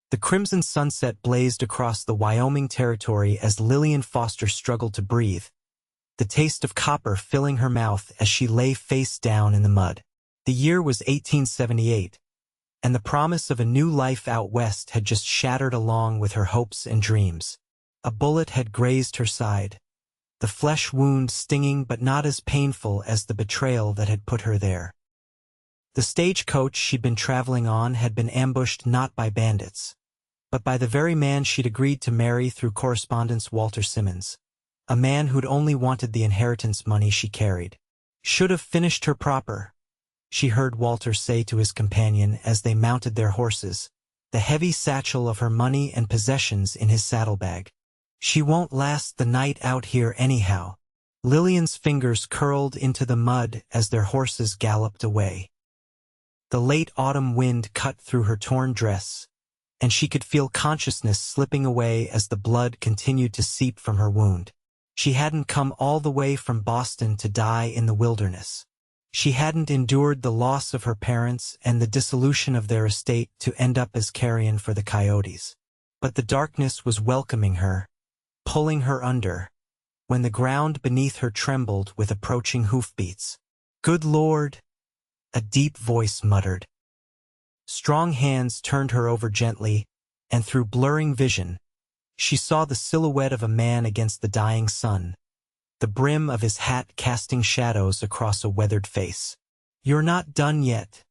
The crimson sunset blazed across the Wyoming Territory as Lillian Foster struggled to breathe, the taste of copper filling her mouth as she lay face down in the mud. The year was 1878, and the promise of a new life out west had just shattered along with her hopes and dreams. A bullet had grazed her side, the flesh wound stinging but not as painful as the betrayal that had put her there. The stagecoach she'd been traveling on had been ambushed not by bandits, but by the very man she'd agreed to marry through correspondence, Walter Simmons, a man who'd only wanted the inheritance money she carried. Should have finished her proper, she heard Walter say to his companion as they mounted their horses, the heavy satchel of her money and possessions in his saddlebag. She won't last the night out here anyhow. Lillian's fingers curled into the mud as their horses galloped away. The late autumn wind cut through her torn dress, and she could feel consciousness slipping away as the blood continued to seep from her wound. She hadn't come all the way from Boston to die in the wilderness. She hadn't endured the loss of her parents and the dissolution of their estate to end up as carrion for the coyotes. But the darkness was welcoming her, pulling her under, when the ground beneath her trembled with approaching hoofbeats. "Good Lord," a deep voice muttered. Strong hands turned her over gently, and through blurring vision, she saw the silhouette of a man against the dying sun, the brim of his hat casting shadows across a weathered face. "You're not done yet,"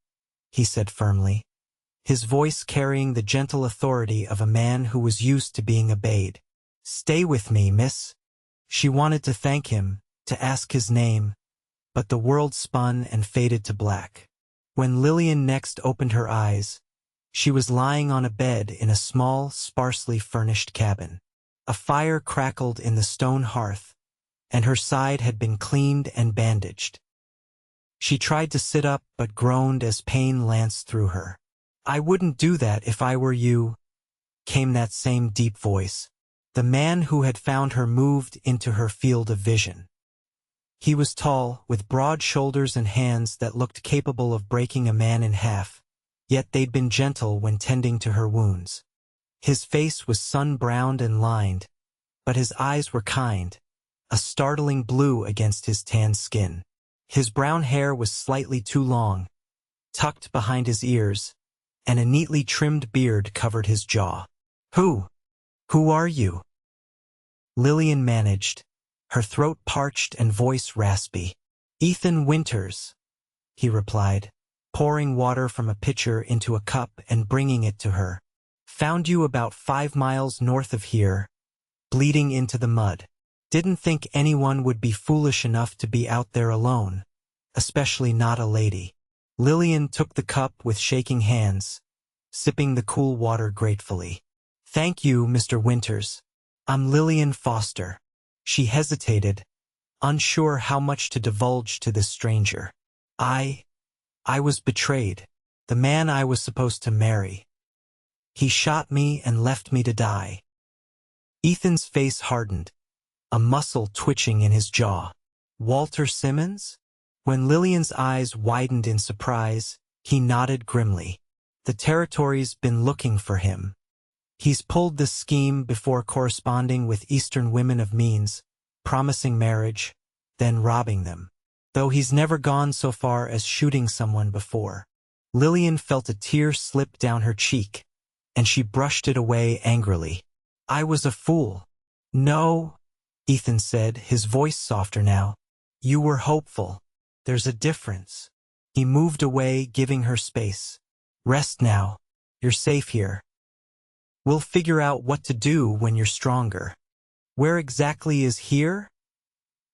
he said firmly, his voice carrying the gentle authority of a man who was used to being obeyed. "Stay with me, miss." She wanted to thank him, to ask his name, but the world spun and faded to black. When Lillian next opened her eyes, she was lying on a bed in a small, sparsely furnished cabin. A fire crackled in the stone hearth, and her side had been cleaned and bandaged. She tried to sit up but groaned as pain lanced through her. "I wouldn't do that if I were you," came that same deep voice. The man who had found her moved into her field of vision. He was tall, with broad shoulders and hands that looked capable of breaking a man in half, yet they'd been gentle when tending to her wounds. His face was sun-browned and lined, but his eyes were kind, a startling blue against his tan skin. His brown hair was slightly too long, tucked behind his ears, and a neatly trimmed beard covered his jaw. Who are you?" Lillian managed, her throat parched and voice raspy. "Ethan Winters," he replied, pouring water from a pitcher into a cup and bringing it to her. "Found you about 5 miles north of here, bleeding into the mud. Didn't think anyone would be foolish enough to be out there alone, especially not a lady." Lillian took the cup with shaking hands, sipping the cool water gratefully. "Thank you, Mr. Winters. I'm Lillian Foster." She hesitated, unsure how much to divulge to this stranger. I was betrayed. The man I was supposed to marry. He shot me and left me to die." Ethan's face hardened, a muscle twitching in his jaw. "Walter Simmons?" When Lillian's eyes widened in surprise, he nodded grimly. "The Territory's been looking for him. He's pulled this scheme before corresponding with Eastern women of means, promising marriage, then robbing them. Though he's never gone so far as shooting someone before." Lillian felt a tear slip down her cheek, and she brushed it away angrily. "I was a fool." "No," Ethan said, his voice softer now. "You were hopeful. There's a difference." He moved away, giving her space. "Rest now. You're safe here. We'll figure out what to do when you're stronger." "Where exactly is here?"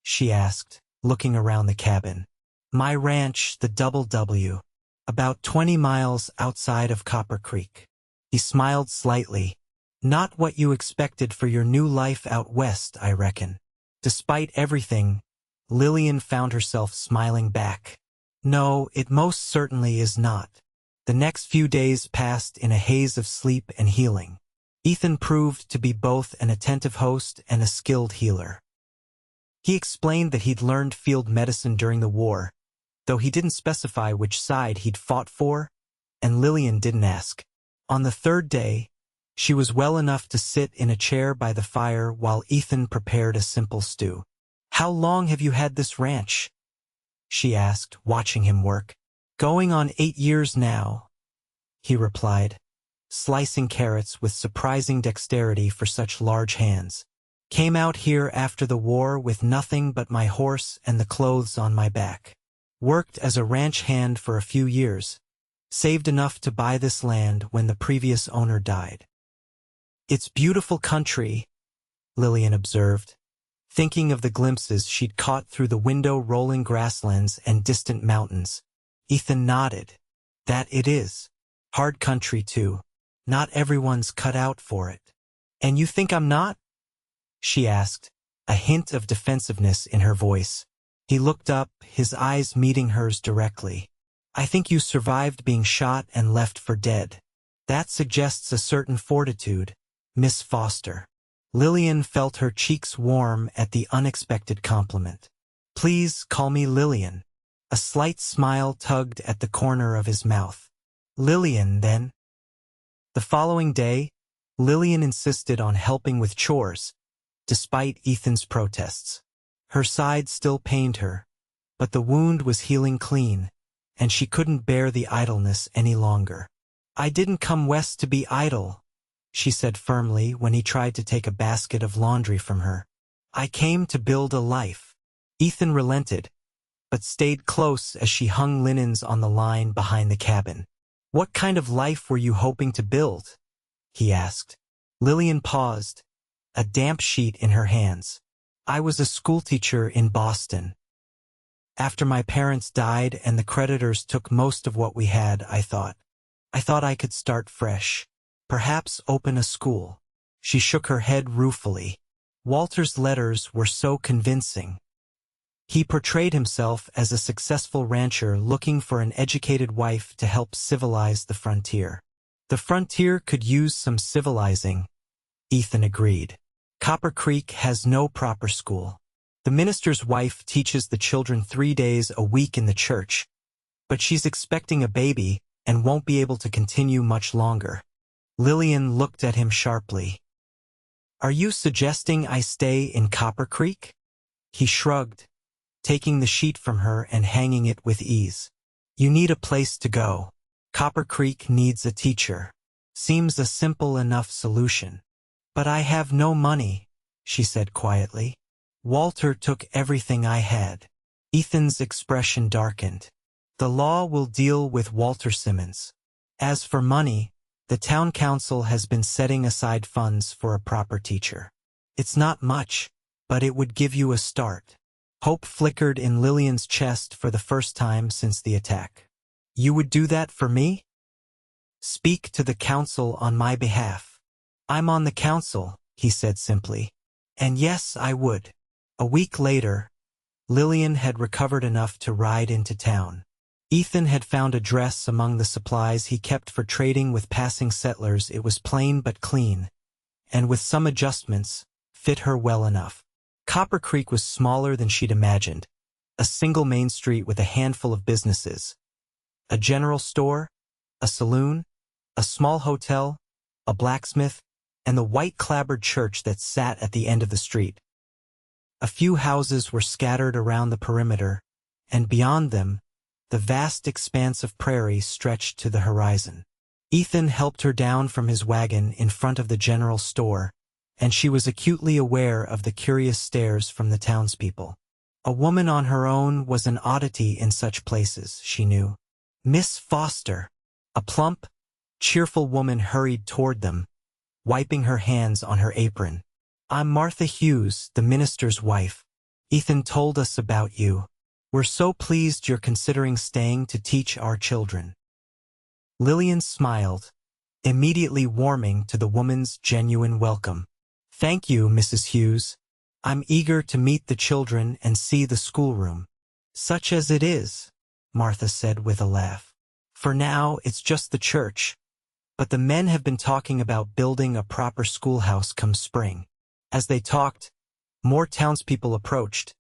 she asked, looking around the cabin. "My ranch, the Double W, about 20 miles outside of Copper Creek." He smiled slightly. "Not what you expected for your new life out west, I reckon." Despite everything, Lillian found herself smiling back. "No, it most certainly is not." The next few days passed in a haze of sleep and healing. Ethan proved to be both an attentive host and a skilled healer. He explained that he'd learned field medicine during the war, though he didn't specify which side he'd fought for, and Lillian didn't ask. On the third day, She was well enough to sit in a chair by the fire while Ethan prepared a simple stew. "How long have you had this ranch?" she asked, watching him work. "Going on 8 years now," he replied, slicing carrots with surprising dexterity for such large hands. "Came out here after the war with nothing but my horse and the clothes on my back. Worked as a ranch hand for a few years. Saved enough to buy this land when the previous owner died." "It's beautiful country," Lillian observed, thinking of the glimpses she'd caught through the window rolling grasslands and distant mountains. Ethan nodded. "That it is. Hard country, too. Not everyone's cut out for it." "And you think I'm not?" she asked, a hint of defensiveness in her voice. He looked up, his eyes meeting hers directly. "I think you survived being shot and left for dead. That suggests a certain fortitude, Miss Foster." Lillian felt her cheeks warm at the unexpected compliment. "Please call me Lillian." A slight smile tugged at the corner of his mouth. "Lillian, then." The following day, Lillian insisted on helping with chores, despite Ethan's protests. Her side still pained her, but the wound was healing clean, and she couldn't bear the idleness any longer. "I didn't come west to be idle," she said firmly when he tried to take a basket of laundry from her. "I came to build a life." Ethan relented, but stayed close as she hung linens on the line behind the cabin. "What kind of life were you hoping to build?" he asked. Lillian paused, a damp sheet in her hands. "I was a schoolteacher in Boston. After my parents died and the creditors took most of what we had, I thought I could start fresh. Perhaps open a school." She shook her head ruefully. Walter's letters were so convincing. He portrayed himself as a successful rancher looking for an educated wife to help civilize the frontier. "The frontier could use some civilizing," Ethan agreed. "Copper Creek has no proper school. The minister's wife teaches the children 3 days a week in the church, but she's expecting a baby and won't be able to continue much longer." Lillian looked at him sharply. "Are you suggesting I stay in Copper Creek?" He shrugged, taking the sheet from her and hanging it with ease. "You need a place to go. Copper Creek needs a teacher. Seems a simple enough solution." "But I have no money," she said quietly. "Walter took everything I had." Ethan's expression darkened. "The law will deal with Walter Simmons. As for money, the town council has been setting aside funds for a proper teacher. It's not much, but it would give you a start." Hope flickered in Lillian's chest for the first time since the attack. "You would do that for me?" "Speak to the council on my behalf." "I'm on the council," he said simply. "And yes, I would." A week later, Lillian had recovered enough to ride into town. Ethan had found a dress among the supplies he kept for trading with passing settlers. It was plain but clean, and with some adjustments, fit her well enough. Copper Creek was smaller than she'd imagined, a single main street with a handful of businesses. A general store, a saloon, a small hotel, a blacksmith, and the white-clapboard church that sat at the end of the street. A few houses were scattered around the perimeter, and beyond them, the vast expanse of prairie stretched to the horizon. Ethan helped her down from his wagon in front of the general store, and she was acutely aware of the curious stares from the townspeople. A woman on her own was an oddity in such places, she knew. Miss Foster, a plump, cheerful woman hurried toward them, wiping her hands on her apron. "I'm Martha Hughes, the minister's wife. Ethan told us about you. We're so pleased you're considering staying to teach our children." Lillian smiled, immediately warming to the woman's genuine welcome. "Thank you, Mrs. Hughes. I'm eager to meet the children and see the schoolroom." "Such as it is," Martha said with a laugh. "For now, it's just the church, but the men have been talking about building a proper schoolhouse come spring." As they talked, more townspeople approached,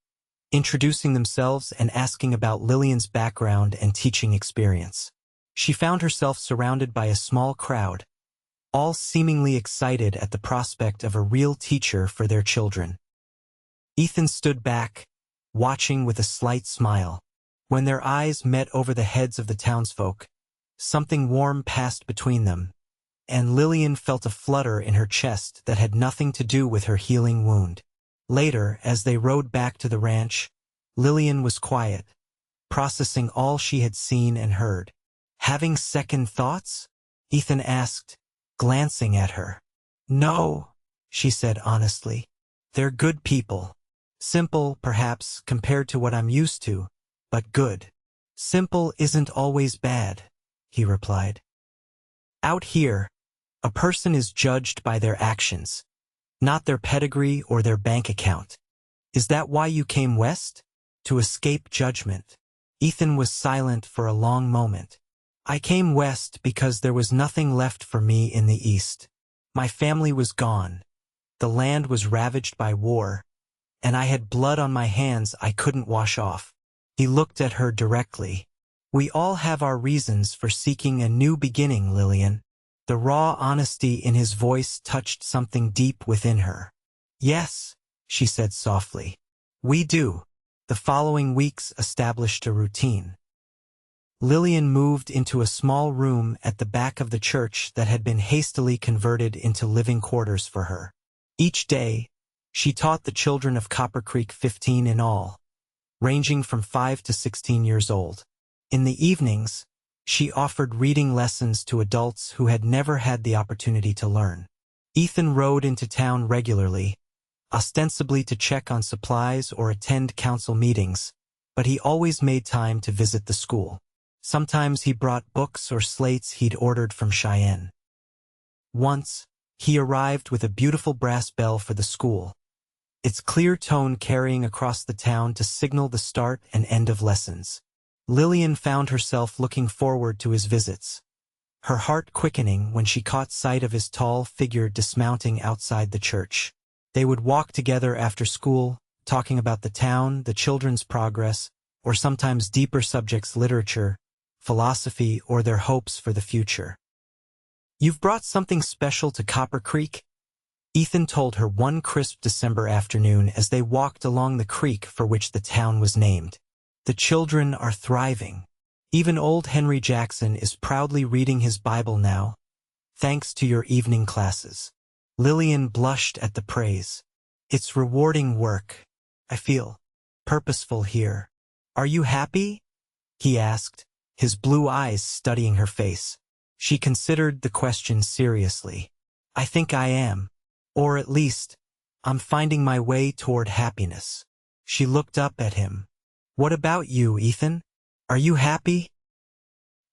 introducing themselves and asking about Lillian's background and teaching experience. She found herself surrounded by a small crowd, all seemingly excited at the prospect of a real teacher for their children. Ethan stood back, watching with a slight smile. When their eyes met over the heads of the townsfolk, something warm passed between them, and Lillian felt a flutter in her chest that had nothing to do with her healing wound. Later, as they rode back to the ranch, Lillian was quiet, processing all she had seen and heard. "Having second thoughts?" Ethan asked, glancing at her. "No," she said honestly. "They're good people. Simple, perhaps, compared to what I'm used to, but good." "Simple isn't always bad," he replied. "Out here, a person is judged by their actions, not their pedigree or their bank account. Is that why you came west? To escape judgment?" Ethan was silent for a long moment. "I came west because there was nothing left for me in the east. My family was gone. The land was ravaged by war, and I had blood on my hands I couldn't wash off." He looked at her directly. "We all have our reasons for seeking a new beginning, Lillian." The raw honesty in his voice touched something deep within her. "Yes," she said softly. "We do." The following weeks established a routine. Lillian moved into a small room at the back of the church that had been hastily converted into living quarters for her. Each day, she taught the children of Copper Creek, 15 in all, ranging from 5 to 16 years old. In the evenings, she offered reading lessons to adults who had never had the opportunity to learn. Ethan rode into town regularly, ostensibly to check on supplies or attend council meetings, but he always made time to visit the school. Sometimes he brought books or slates he'd ordered from Cheyenne. Once, he arrived with a beautiful brass bell for the school, its clear tone carrying across the town to signal the start and end of lessons. Lillian found herself looking forward to his visits, her heart quickening when she caught sight of his tall figure dismounting outside the church. They would walk together after school, talking about the town, the children's progress, or sometimes deeper subjects, literature, philosophy, or their hopes for the future. "You've brought something special to Copper Creek?" Ethan told her one crisp December afternoon as they walked along the creek for which the town was named. "The children are thriving. Even old Henry Jackson is proudly reading his Bible now, thanks to your evening classes." Lillian blushed at the praise. "It's rewarding work. I feel purposeful here." "Are you happy?" he asked, his blue eyes studying her face. She considered the question seriously. "I think I am. Or at least, I'm finding my way toward happiness." She looked up at him. "What about you, Ethan? Are you happy?"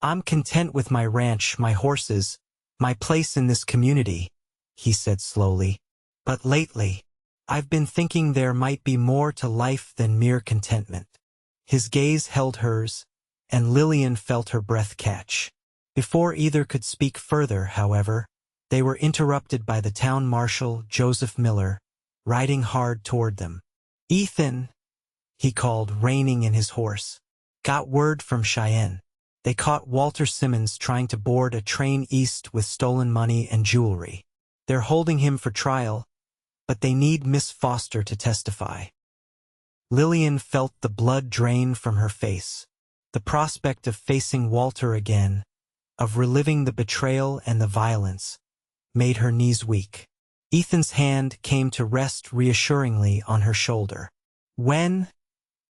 "I'm content with my ranch, my horses, my place in this community," he said slowly. "But lately, I've been thinking there might be more to life than mere contentment." His gaze held hers, and Lillian felt her breath catch. Before either could speak further, however, they were interrupted by the town marshal, Joseph Miller, riding hard toward them. "Ethan," he called, reining in his horse. "Got word from Cheyenne. They caught Walter Simmons trying to board a train east with stolen money and jewelry. They're holding him for trial, but they need Miss Foster to testify." Lillian felt the blood drain from her face. The prospect of facing Walter again, of reliving the betrayal and the violence, made her knees weak. Ethan's hand came to rest reassuringly on her shoulder. "When?"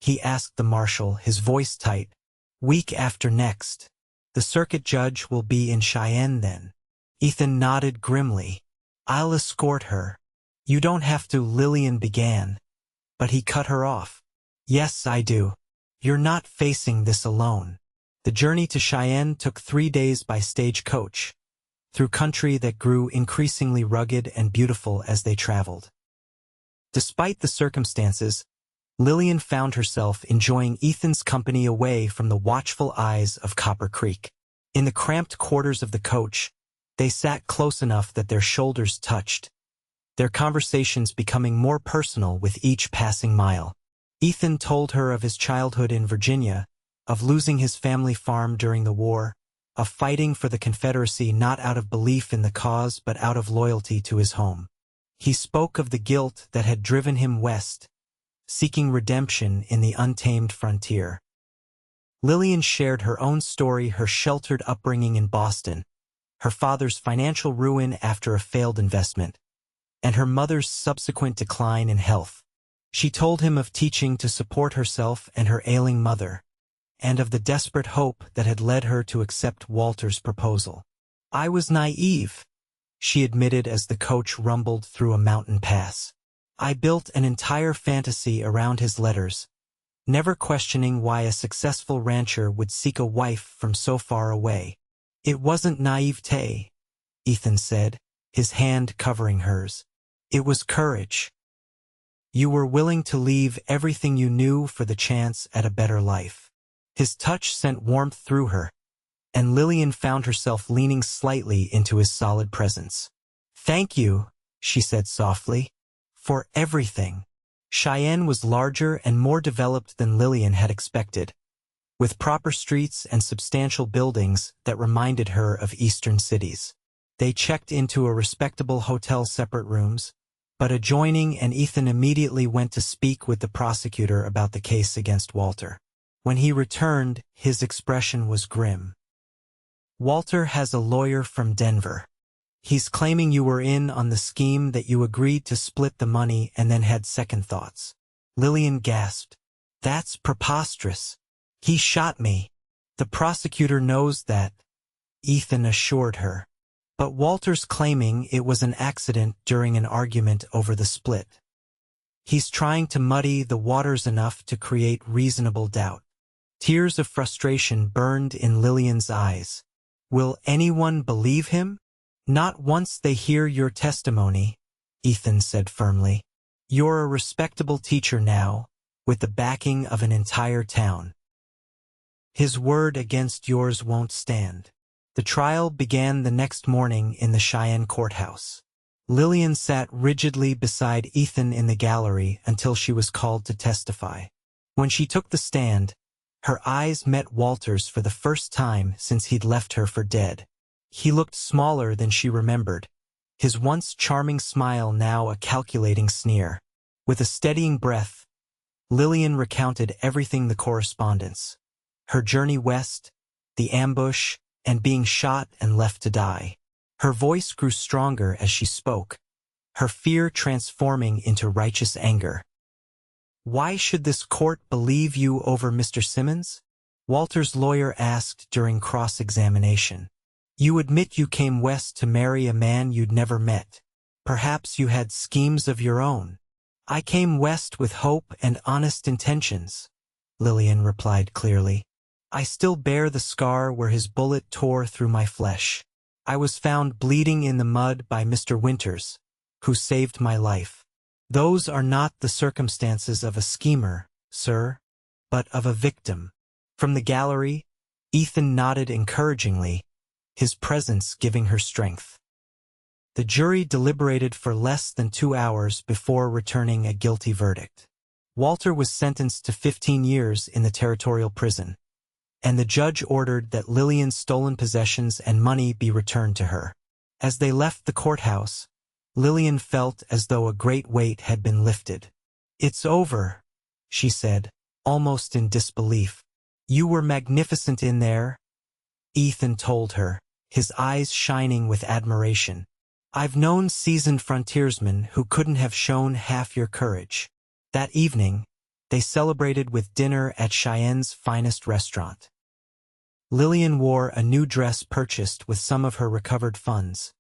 he asked the marshal, his voice tight. "Week after next. The circuit judge will be in Cheyenne then." Ethan nodded grimly. "I'll escort her." "You don't have to," Lillian began, but he cut her off. "Yes, I do. You're not facing this alone." The journey to Cheyenne took 3 days by stagecoach, through country that grew increasingly rugged and beautiful as they traveled. Despite the circumstances, Lillian found herself enjoying Ethan's company away from the watchful eyes of Copper Creek. In the cramped quarters of the coach, they sat close enough that their shoulders touched, their conversations becoming more personal with each passing mile. Ethan told her of his childhood in Virginia, of losing his family farm during the war, of fighting for the Confederacy not out of belief in the cause but out of loyalty to his home. He spoke of the guilt that had driven him west, seeking redemption in the untamed frontier. Lillian shared her own story, her sheltered upbringing in Boston, her father's financial ruin after a failed investment, and her mother's subsequent decline in health. She told him of teaching to support herself and her ailing mother, and of the desperate hope that had led her to accept Walter's proposal. "I was naive," she admitted as the coach rumbled through a mountain pass. "I built an entire fantasy around his letters, never questioning why a successful rancher would seek a wife from so far away." "It wasn't naivete," Ethan said, his hand covering hers. "It was courage. You were willing to leave everything you knew for the chance at a better life." His touch sent warmth through her, and Lillian found herself leaning slightly into his solid presence. "Thank you," she said softly, "for everything." Cheyenne was larger and more developed than Lillian had expected, with proper streets and substantial buildings that reminded her of eastern cities. They checked into a respectable hotel, separate rooms, but adjoining, and Ethan immediately went to speak with the prosecutor about the case against Walter. When he returned, his expression was grim. "Walter has a lawyer from Denver. He's claiming you were in on the scheme, that you agreed to split the money and then had second thoughts." Lillian gasped. "That's preposterous. He shot me." "The prosecutor knows that," Ethan assured her. "But Walter's claiming it was an accident during an argument over the split. He's trying to muddy the waters enough to create reasonable doubt." Tears of frustration burned in Lillian's eyes. "Will anyone believe him?" "Not once they hear your testimony," Ethan said firmly. "You're a respectable teacher now, with the backing of an entire town. His word against yours won't stand." The trial began the next morning in the Cheyenne courthouse. Lillian sat rigidly beside Ethan in the gallery until she was called to testify. When she took the stand, her eyes met Walter's for the first time since he'd left her for dead. He looked smaller than she remembered, his once charming smile now a calculating sneer. With a steadying breath, Lillian recounted everything: the correspondence, her journey west, the ambush, and being shot and left to die. Her voice grew stronger as she spoke, her fear transforming into righteous anger. "Why should this court believe you over Mr. Simmons?" Walter's lawyer asked during cross-examination. "You admit you came west to marry a man you'd never met. Perhaps you had schemes of your own." "I came west with hope and honest intentions," Lillian replied clearly. "I still bear the scar where his bullet tore through my flesh. I was found bleeding in the mud by Mr. Winters, who saved my life. Those are not the circumstances of a schemer, sir, but of a victim." From the gallery, Ethan nodded encouragingly, his presence giving her strength. The jury deliberated for less than 2 hours before returning a guilty verdict. Walter was sentenced to 15 years in the territorial prison, and the judge ordered that Lillian's stolen possessions and money be returned to her. As they left the courthouse, Lillian felt as though a great weight had been lifted. "It's over," she said, almost in disbelief. "You were magnificent in there," Ethan told her, his eyes shining with admiration. "I've known seasoned frontiersmen who couldn't have shown half your courage." That evening, they celebrated with dinner at Cheyenne's finest restaurant. Lillian wore a new dress purchased with some of her recovered funds,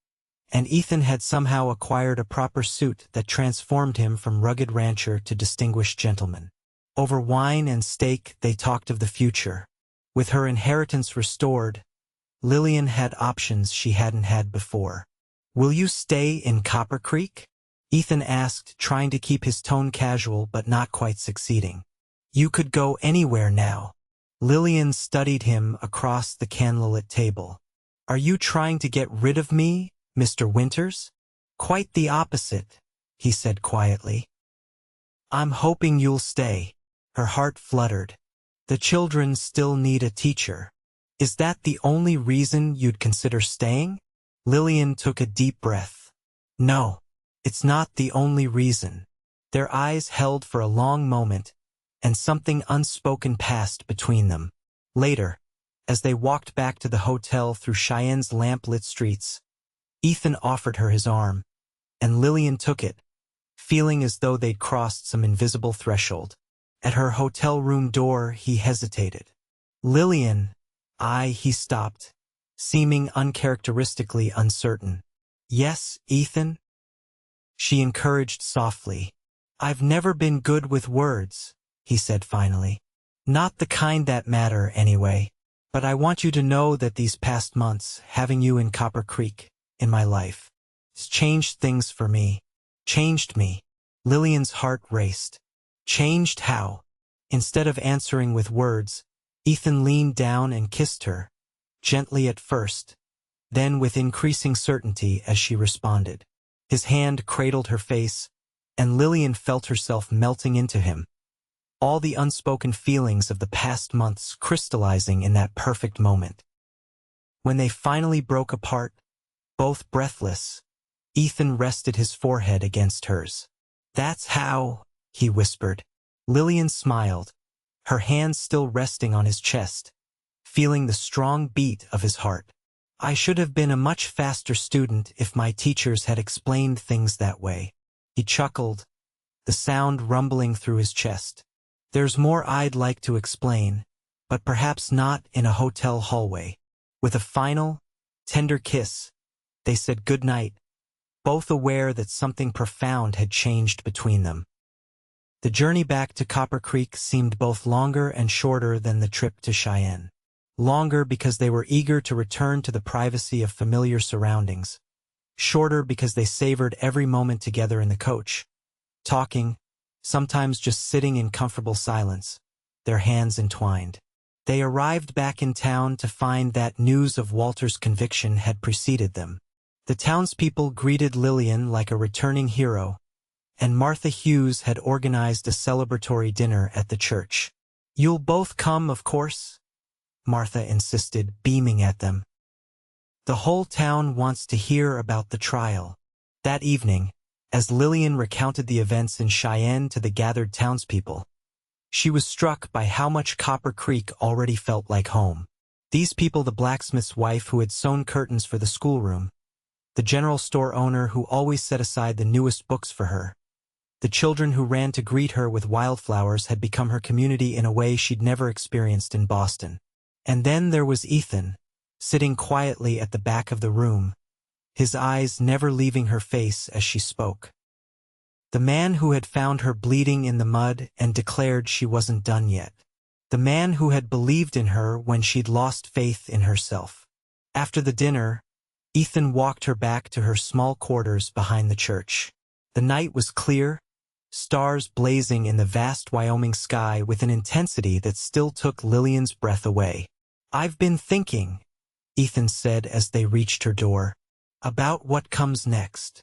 and Ethan had somehow acquired a proper suit that transformed him from rugged rancher to distinguished gentleman. Over wine and steak they talked of the future. With her inheritance restored, Lillian had options she hadn't had before. "Will you stay in Copper Creek?" Ethan asked, trying to keep his tone casual but not quite succeeding. "You could go anywhere now." Lillian studied him across the candlelit table. "Are you trying to get rid of me, Mr. Winters?" "Quite the opposite," he said quietly. "I'm hoping you'll stay." Her heart fluttered. The children still need a teacher. Is that the only reason you'd consider staying? Lillian took a deep breath. No, it's not the only reason. Their eyes held for a long moment, and something unspoken passed between them. Later, as they walked back to the hotel through Cheyenne's lamp-lit streets, Ethan offered her his arm, and Lillian took it, feeling as though they'd crossed some invisible threshold. At her hotel room door, he hesitated. Lillian, he stopped, seeming uncharacteristically uncertain. Yes, Ethan? She encouraged softly. I've never been good with words, he said finally. Not the kind that matter, anyway. But I want you to know that these past months, having you in Copper Creek, in my life, has changed things for me. Changed me. Lillian's heart raced. Changed how? Instead of answering with words, Ethan leaned down and kissed her, gently at first, then with increasing certainty as she responded. His hand cradled her face, and Lillian felt herself melting into him, all the unspoken feelings of the past months crystallizing in that perfect moment. When they finally broke apart, both breathless, Ethan rested his forehead against hers. That's how, he whispered. Lillian smiled, her hands still resting on his chest, feeling the strong beat of his heart. I should have been a much faster student if my teachers had explained things that way. He chuckled, the sound rumbling through his chest. There's more I'd like to explain, but perhaps not in a hotel hallway. With a final, tender kiss, they said goodnight, both aware that something profound had changed between them. The journey back to Copper Creek seemed both longer and shorter than the trip to Cheyenne. Longer because they were eager to return to the privacy of familiar surroundings. Shorter because they savored every moment together in the coach, talking, sometimes just sitting in comfortable silence, their hands entwined. They arrived back in town to find that news of Walter's conviction had preceded them. The townspeople greeted Lillian like a returning hero, and Martha Hughes had organized a celebratory dinner at the church. You'll both come, of course? Martha insisted, beaming at them. The whole town wants to hear about the trial. That evening, as Lillian recounted the events in Cheyenne to the gathered townspeople, she was struck by how much Copper Creek already felt like home. These people, the blacksmith's wife who had sewn curtains for the schoolroom, the general store owner who always set aside the newest books for her, the children who ran to greet her with wildflowers had become her community in a way she'd never experienced in Boston. And then there was Ethan, sitting quietly at the back of the room, his eyes never leaving her face as she spoke. The man who had found her bleeding in the mud and declared she wasn't done yet. The man who had believed in her when she'd lost faith in herself. After the dinner, Ethan walked her back to her small quarters behind the church. The night was clear, stars blazing in the vast Wyoming sky with an intensity that still took Lillian's breath away. I've been thinking, Ethan said as they reached her door, about what comes next.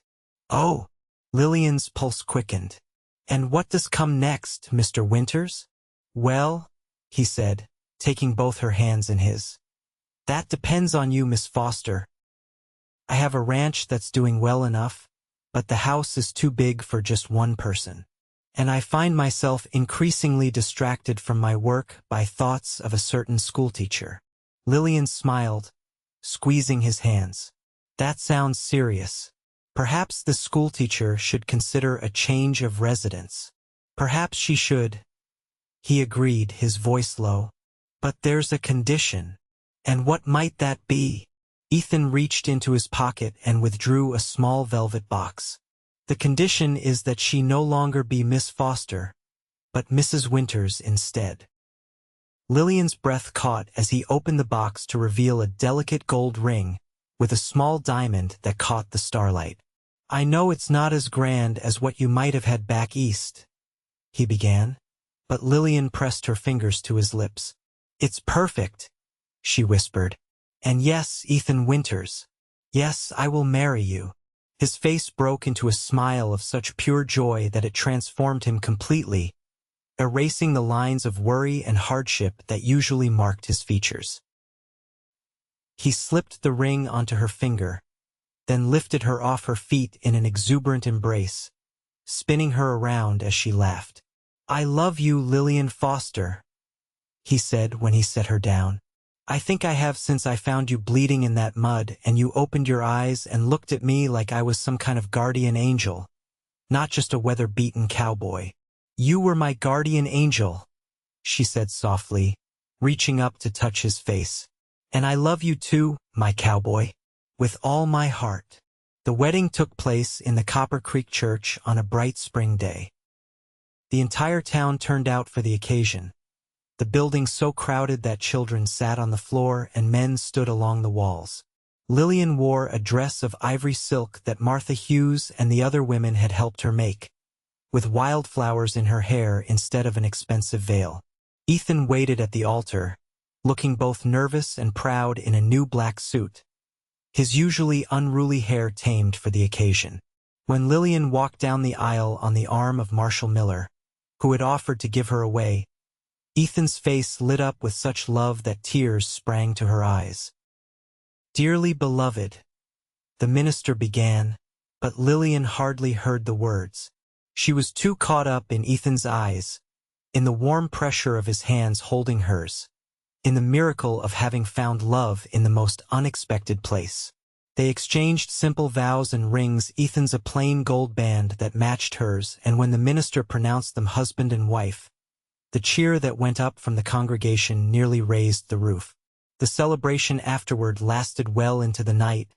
Oh, Lillian's pulse quickened. And what does come next, Mr. Winters? Well, he said, taking both her hands in his. That depends on you, Miss Foster. I have a ranch that's doing well enough, but the house is too big for just one person. And I find myself increasingly distracted from my work by thoughts of a certain schoolteacher. Lillian smiled, squeezing his hands. That sounds serious. Perhaps the schoolteacher should consider a change of residence. Perhaps she should. He agreed, his voice low. But there's a condition. And what might that be? Ethan reached into his pocket and withdrew a small velvet box. The condition is that she no longer be Miss Foster, but Mrs. Winters instead. Lillian's breath caught as he opened the box to reveal a delicate gold ring with a small diamond that caught the starlight. I know it's not as grand as what you might have had back east, he began, but Lillian pressed her fingers to his lips. It's perfect, she whispered. And yes, Ethan Winters. Yes, I will marry you. His face broke into a smile of such pure joy that it transformed him completely, erasing the lines of worry and hardship that usually marked his features. He slipped the ring onto her finger, then lifted her off her feet in an exuberant embrace, spinning her around as she laughed. "I love you, Lillian Foster," he said when he set her down. "I think I have since I found you bleeding in that mud and you opened your eyes and looked at me like I was some kind of guardian angel, not just a weather-beaten cowboy. You were my guardian angel," she said softly, reaching up to touch his face. "And I love you too, my cowboy, with all my heart." The wedding took place in the Copper Creek Church on a bright spring day. The entire town turned out for the occasion, the building so crowded that children sat on the floor and men stood along the walls. Lillian wore a dress of ivory silk that Martha Hughes and the other women had helped her make, with wildflowers in her hair instead of an expensive veil. Ethan waited at the altar, looking both nervous and proud in a new black suit, his usually unruly hair tamed for the occasion. When Lillian walked down the aisle on the arm of Marshall Miller, who had offered to give her away, Ethan's face lit up with such love that tears sprang to her eyes. "Dearly beloved," the minister began, but Lillian hardly heard the words. She was too caught up in Ethan's eyes, in the warm pressure of his hands holding hers, in the miracle of having found love in the most unexpected place. They exchanged simple vows and rings, Ethan's a plain gold band that matched hers, and when the minister pronounced them husband and wife, the cheer that went up from the congregation nearly raised the roof. The celebration afterward lasted well into the night,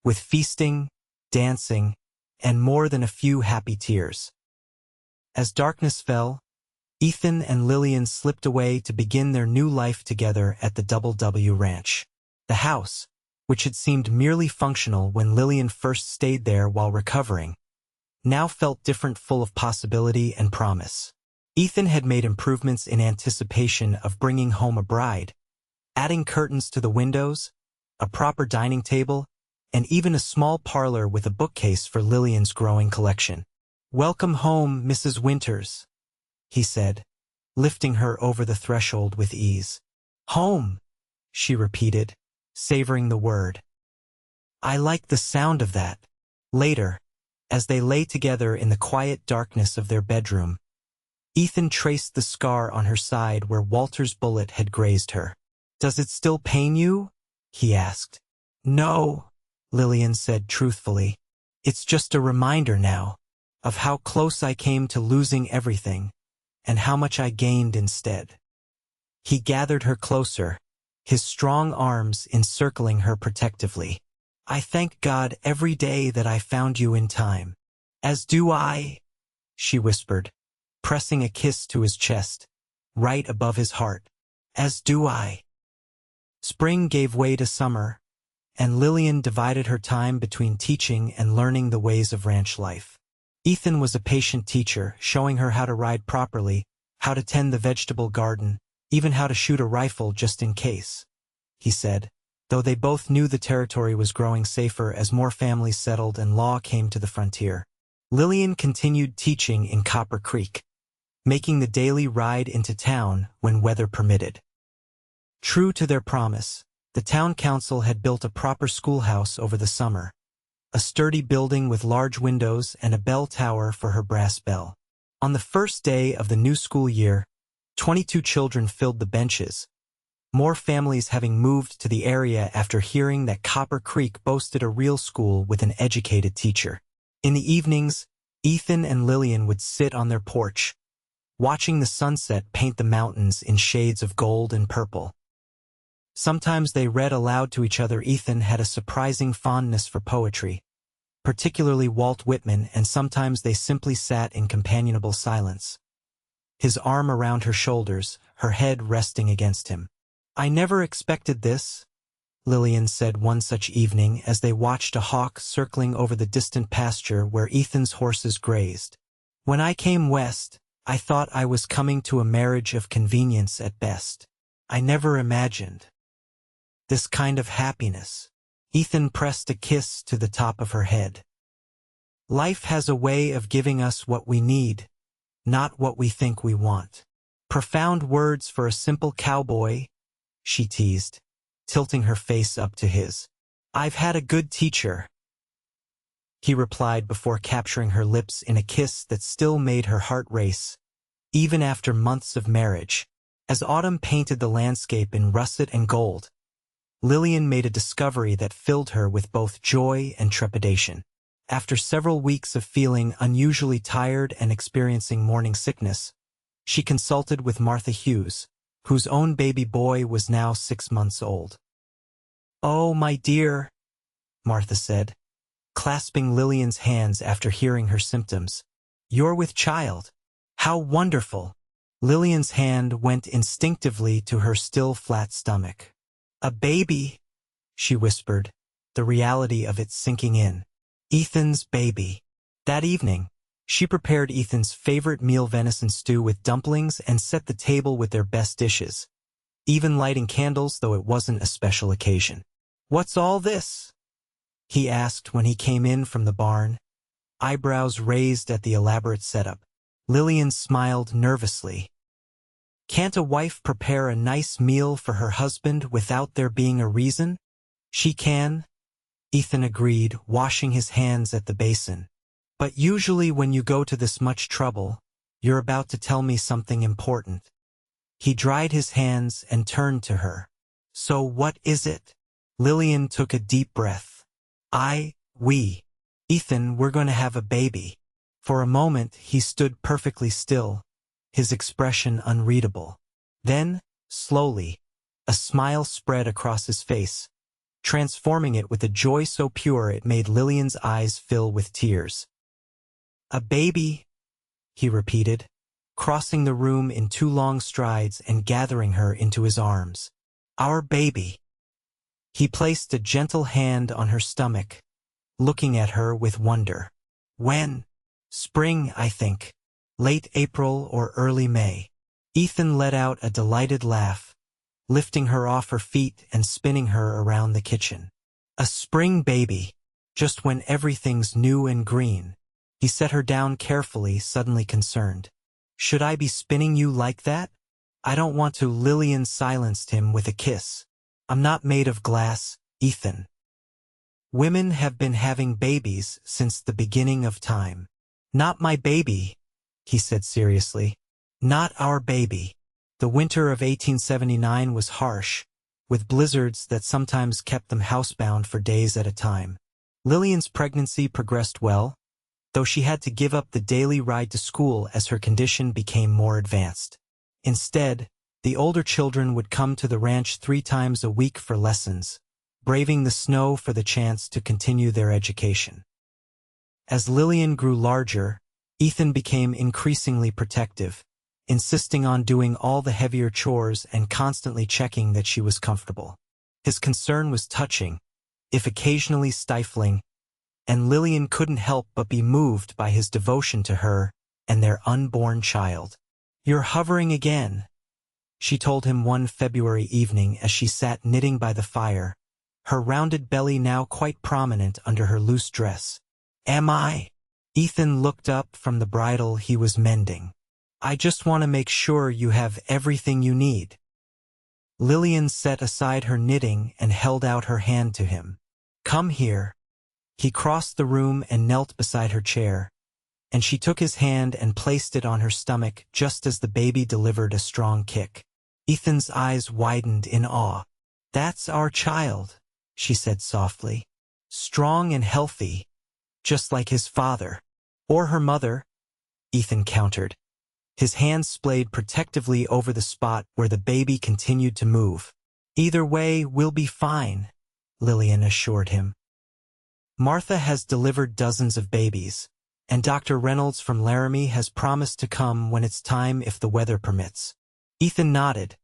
with feasting, dancing, and more than a few happy tears. As darkness fell, Ethan and Lillian slipped away to begin their new life together at the Double W Ranch. The house, which had seemed merely functional when Lillian first stayed there while recovering, now felt different, full of possibility and promise. Ethan had made improvements in anticipation of bringing home a bride, adding curtains to the windows, a proper dining table, and even a small parlor with a bookcase for Lillian's growing collection. "Welcome home, Mrs. Winters," he said, lifting her over the threshold with ease. "Home," she repeated, savoring the word. "I like the sound of that." Later, as they lay together in the quiet darkness of their bedroom, Ethan traced the scar on her side where Walter's bullet had grazed her. "Does it still pain you?" he asked. "No," Lillian said truthfully. "It's just a reminder now of how close I came to losing everything and how much I gained instead." He gathered her closer, his strong arms encircling her protectively. "I thank God every day that I found you in time." "As do I," she whispered, pressing a kiss to his chest, right above his heart. "As do I." Spring gave way to summer, and Lillian divided her time between teaching and learning the ways of ranch life. Ethan was a patient teacher, showing her how to ride properly, how to tend the vegetable garden, even how to shoot a rifle just in case, he said, though they both knew the territory was growing safer as more families settled and law came to the frontier. Lillian continued teaching in Copper Creek, making the daily ride into town when weather permitted. True to their promise, the town council had built a proper schoolhouse over the summer, a sturdy building with large windows and a bell tower for her brass bell. On the first day of the new school year, 22 children filled the benches, more families having moved to the area after hearing that Copper Creek boasted a real school with an educated teacher. In the evenings, Ethan and Lillian would sit on their porch, watching the sunset paint the mountains in shades of gold and purple. Sometimes they read aloud to each other. Ethan had a surprising fondness for poetry, particularly Walt Whitman, and sometimes they simply sat in companionable silence, his arm around her shoulders, her head resting against him. "I never expected this," Lillian said one such evening as they watched a hawk circling over the distant pasture where Ethan's horses grazed. "When I came west, I thought I was coming to a marriage of convenience at best. I never imagined this kind of happiness." Ethan pressed a kiss to the top of her head. "Life has a way of giving us what we need, not what we think we want." "Profound words for a simple cowboy," she teased, tilting her face up to his. "I've had a good teacher," he replied before capturing her lips in a kiss that still made her heart race, even after months of marriage. As autumn painted the landscape in russet and gold, Lillian made a discovery that filled her with both joy and trepidation. After several weeks of feeling unusually tired and experiencing morning sickness, she consulted with Martha Hughes, whose own baby boy was now 6 months old. "Oh, my dear," Martha said, clasping Lillian's hands after hearing her symptoms. "You're with child. How wonderful!" Lillian's hand went instinctively to her still flat stomach. "A baby," she whispered, the reality of it sinking in. Ethan's baby. That evening, she prepared Ethan's favorite meal, venison stew with dumplings, and set the table with their best dishes, even lighting candles though it wasn't a special occasion. "What's all this?" he asked when he came in from the barn, eyebrows raised at the elaborate setup. Lillian smiled nervously. "Can't a wife prepare a nice meal for her husband without there being a reason?" "She can," Ethan agreed, washing his hands at the basin. "But usually when you go to this much trouble, you're about to tell me something important." He dried his hands and turned to her. "So what is it?" Lillian took a deep breath. Ethan, we're going to have a baby." For a moment he stood perfectly still, his expression unreadable. Then, slowly, a smile spread across his face, transforming it with a joy so pure it made Lillian's eyes fill with tears. "A baby," he repeated, crossing the room in 2 long strides and gathering her into his arms. "Our baby." He placed a gentle hand on her stomach, looking at her with wonder. "When?" "Spring, I think. Late April or early May." Ethan let out a delighted laugh, lifting her off her feet and spinning her around the kitchen. "A spring baby, just when everything's new and green." He set her down carefully, suddenly concerned. "Should I be spinning you like that?" "I don't want to." Lillian silenced him with a kiss. "I'm not made of glass, Ethan. Women have been having babies since the beginning of time." "Not my baby," he said seriously. "Not our baby." The winter of 1879 was harsh, with blizzards that sometimes kept them housebound for days at a time. Lillian's pregnancy progressed well, though she had to give up the daily ride to school as her condition became more advanced. Instead, the older children would come to the ranch 3 times a week for lessons, braving the snow for the chance to continue their education. As Lillian grew larger, Ethan became increasingly protective, insisting on doing all the heavier chores and constantly checking that she was comfortable. His concern was touching, if occasionally stifling, and Lillian couldn't help but be moved by his devotion to her and their unborn child. "You're hovering again," she told him one February evening as she sat knitting by the fire, her rounded belly now quite prominent under her loose dress. "Am I?" Ethan looked up from the bridle he was mending. "I just want to make sure you have everything you need." Lillian set aside her knitting and held out her hand to him. "Come here." He crossed the room and knelt beside her chair, and she took his hand and placed it on her stomach just as the baby delivered a strong kick. Ethan's eyes widened in awe. "That's our child," she said softly. "Strong and healthy, just like his father." "Or her mother," Ethan countered. His hand splayed protectively over the spot where the baby continued to move. "Either way, we'll be fine," Lillian assured him. "Martha has delivered dozens of babies, and Dr. Reynolds from Laramie has promised to come when it's time if the weather permits." Ethan nodded,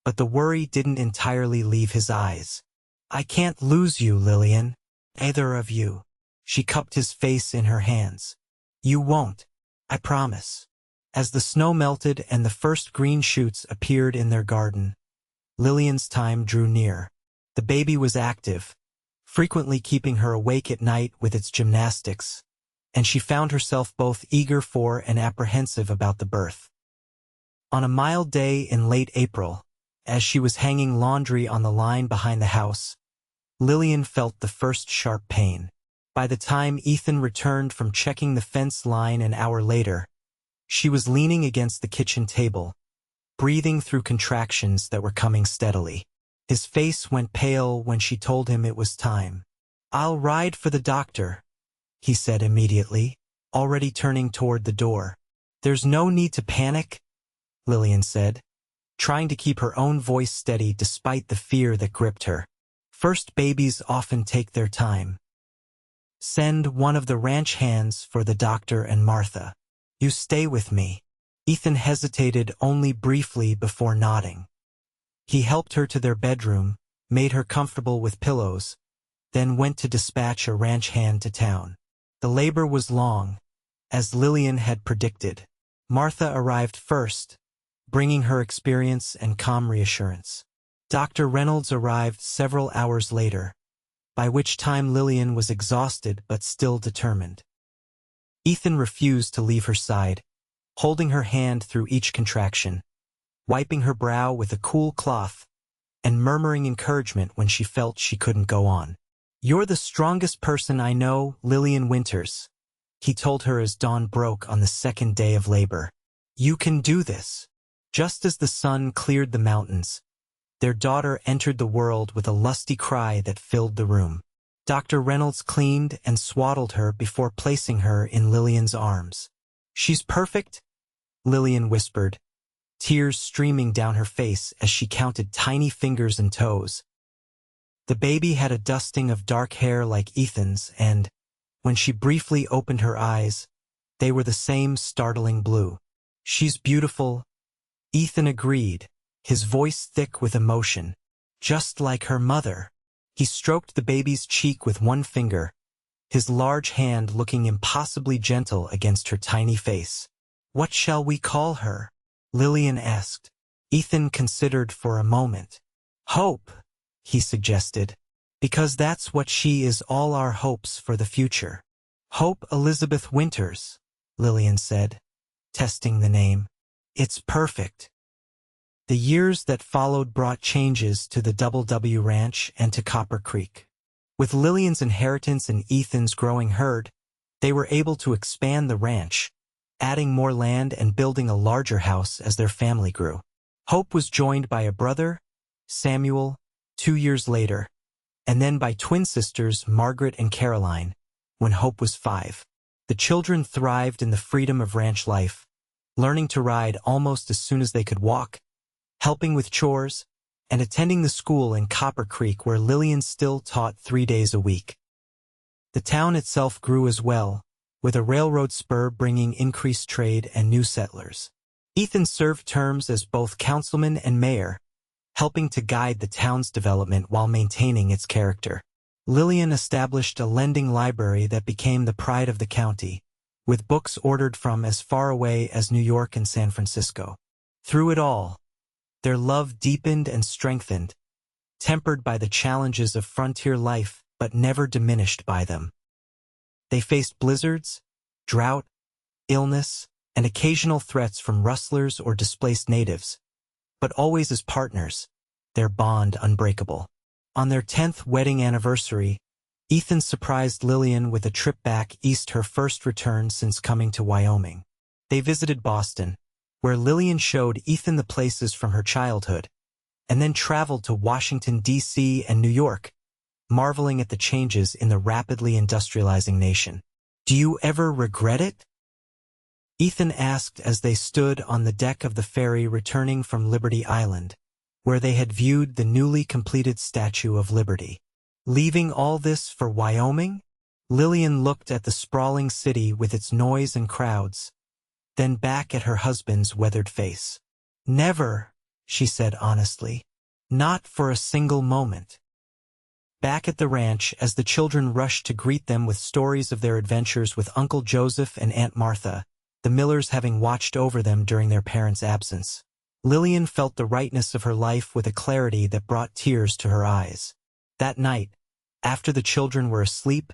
but the worry didn't entirely leave his eyes. "I can't lose you, Lillian. Either of you." She cupped his face in her hands. "You won't, I promise." As the snow melted and the first green shoots appeared in their garden, Lillian's time drew near. The baby was active, frequently keeping her awake at night with its gymnastics, and she found herself both eager for and apprehensive about the birth. On a mild day in late April, As she was hanging laundry on the line behind the house, Lillian felt the first sharp pain. By the time Ethan returned from checking the fence line an hour later, she was leaning against the kitchen table, breathing through contractions that were coming steadily. His face went pale when she told him it was time. "I'll ride for the doctor," he said immediately, already turning toward the door. "There's no need to panic," Lillian said, trying to keep her own voice steady despite the fear that gripped her. "First babies often take their time. Send one of the ranch hands for the doctor and Martha. You stay with me." Ethan hesitated only briefly before nodding. He helped her to their bedroom, made her comfortable with pillows, then went to dispatch a ranch hand to town. The labor was long, as Lillian had predicted. Martha arrived first, bringing her experience and calm reassurance. Dr. Reynolds arrived several hours later, by which time Lillian was exhausted but still determined. Ethan refused to leave her side, holding her hand through each contraction, wiping her brow with a cool cloth, and murmuring encouragement when she felt she couldn't go on. "You're the strongest person I know, Lillian Winters," he told her as dawn broke on the second day of labor. "You can do this." Just as the sun cleared the mountains, their daughter entered the world with a lusty cry that filled the room. Dr. Reynolds cleaned and swaddled her before placing her in Lillian's arms. "She's perfect," Lillian whispered, tears streaming down her face as she counted tiny fingers and toes. The baby had a dusting of dark hair like Ethan's, and, when she briefly opened her eyes, they were the same startling blue. "She's beautiful," Ethan agreed, his voice thick with emotion. "Just like her mother." He stroked the baby's cheek with one finger, his large hand looking impossibly gentle against her tiny face. "What shall we call her?" Lillian asked. Ethan considered for a moment. "Hope," he suggested, "because that's what she is, all our hopes for the future." "Hope Elizabeth Winters," Lillian said, testing the name. "It's perfect." The years that followed brought changes to the W Ranch and to Copper Creek. With Lillian's inheritance and Ethan's growing herd, they were able to expand the ranch, adding more land and building a larger house as their family grew. Hope was joined by a brother, Samuel, 2 years later, and then by twin sisters Margaret and Caroline, when Hope was 5. The children thrived in the freedom of ranch life, learning to ride almost as soon as they could walk, helping with chores, and attending the school in Copper Creek where Lillian still taught 3 days a week. The town itself grew as well, with a railroad spur bringing increased trade and new settlers. Ethan served terms as both councilman and mayor, helping to guide the town's development while maintaining its character. Lillian established a lending library that became the pride of the county, with books ordered from as far away as New York and San Francisco. Through it all, their love deepened and strengthened, tempered by the challenges of frontier life but never diminished by them. They faced blizzards, drought, illness, and occasional threats from rustlers or displaced natives, but always as partners, their bond unbreakable. On their 10th wedding anniversary, Ethan surprised Lillian with a trip back east, her first return since coming to Wyoming. They visited Boston, where Lillian showed Ethan the places from her childhood, and then traveled to Washington, D.C. and New York, marveling at the changes in the rapidly industrializing nation. "Do you ever regret it?" Ethan asked as they stood on the deck of the ferry returning from Liberty Island, where they had viewed the newly completed Statue of Liberty. "Leaving all this for Wyoming?" Lillian looked at the sprawling city with its noise and crowds, then back at her husband's weathered face. "Never," she said honestly. "Not for a single moment." Back at the ranch, as the children rushed to greet them with stories of their adventures with Uncle Joseph and Aunt Martha, the Millers having watched over them during their parents' absence, Lillian felt the rightness of her life with a clarity that brought tears to her eyes. That night, after the children were asleep,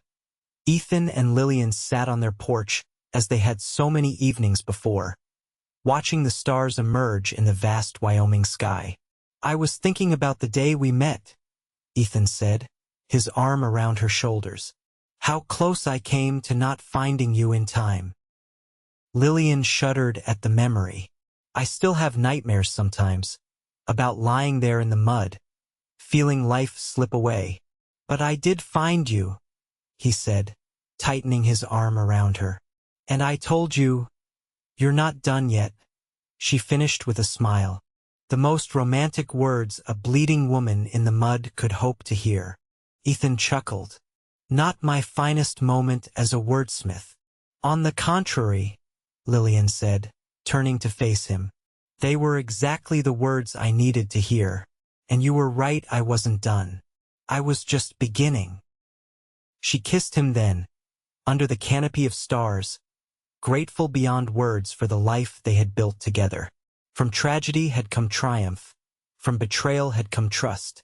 Ethan and Lillian sat on their porch as they had so many evenings before, watching the stars emerge in the vast Wyoming sky. I was thinking about the day we met, Ethan said, his arm around her shoulders. How close I came to not finding you in time. Lillian shuddered at the memory. I still have nightmares sometimes, about lying there in the mud, feeling life slip away. But I did find you, he said, tightening his arm around her. And I told you, you're not done yet, she finished with a smile. The most romantic words a bleeding woman in the mud could hope to hear. Ethan chuckled. Not my finest moment as a wordsmith. On the contrary, Lillian said, turning to face him. They were exactly the words I needed to hear. And you were right, I wasn't done. I was just beginning. She kissed him then, under the canopy of stars, grateful beyond words for the life they had built together. From tragedy had come triumph, from betrayal had come trust,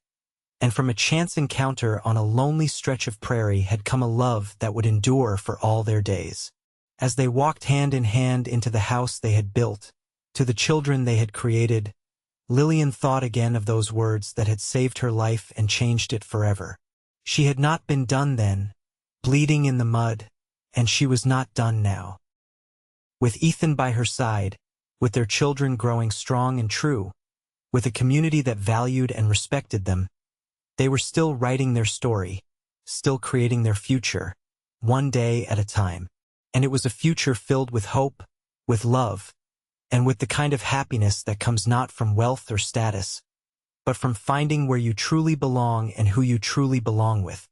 and from a chance encounter on a lonely stretch of prairie had come a love that would endure for all their days. As they walked hand in hand into the house they had built, to the children they had created, Lillian thought again of those words that had saved her life and changed it forever. She had not been done then, bleeding in the mud, and she was not done now. With Ethan by her side, with their children growing strong and true, with a community that valued and respected them, they were still writing their story, still creating their future, one day at a time. And it was a future filled with hope, with love, and with the kind of happiness that comes not from wealth or status, but from finding where you truly belong and who you truly belong with.